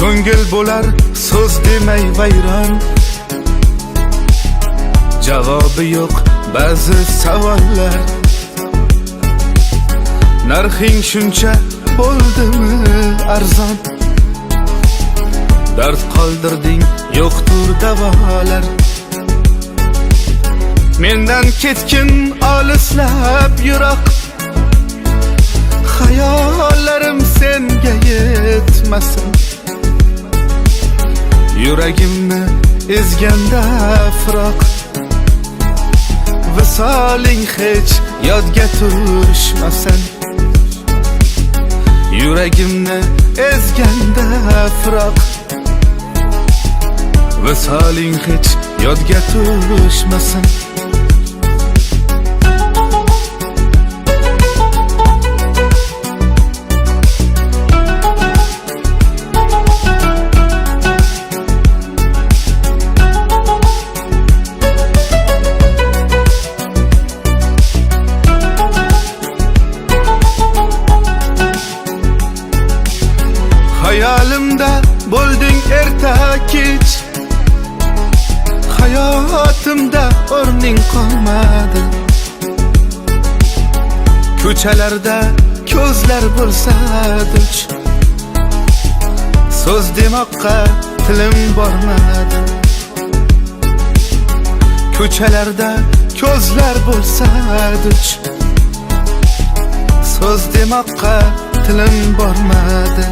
ko'ngil bo'lar so'z demay vayron. Javobi yo'q ba'zi savollar. Narxing shuncha bo'ldimi arzon? Dard qoldirding, yo'qdir davolar. Mendan ketgin olislab yiroq, hayollarim senga yetmasin. Yuragimni ezganda firoq, visoling hech yodga tushmasin. Yuragimni ezganda firoq, visoling hech yodga tushmasin. Hayolimda bo'lding erta kech, hayotimda o'rning qolmadi. Ko'chalarda ko'zlar bo'lsa duch, so'z demoqqa tilim bormadi. Ko'chalarda ko'zlar bo'lsa duch, so'z demoqqa tilim bormadi.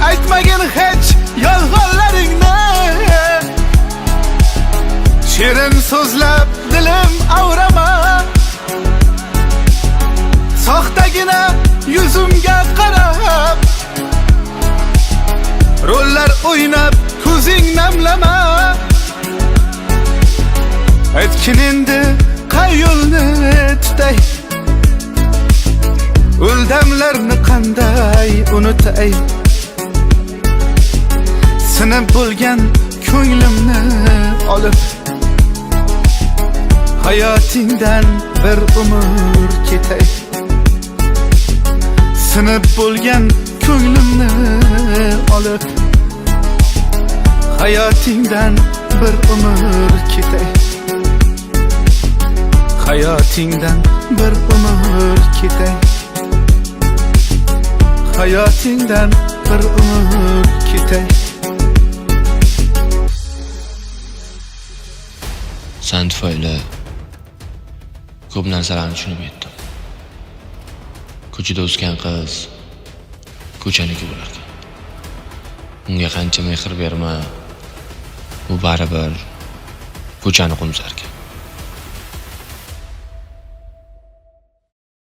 Aytmagin hech yolg'onlaringni, shirin so'zlab dilim avrama. Soxtagina yuzimga qarab, rollar o'ynab ko'zing namlama. Aytgin endi qay yo'lni tutay, o'ldamlarni qanday unutay. Sinib bo'lgan ko'nglimni olib, hayotingdan bir umr ketay. Sinib bo'lgan ko'nglimni olib, hayotingdan bir umr ketay. Hayotingdan bir umr ketay. Hayotingdan bir umr ketay. Sen tufayli ko'p narsalarni tushunib yetdim. Ko'chada o'sgan qiz ko'chaniki bo'larkan. Unga qancha mehr berma, u baribir ko'chani qo'msarkan.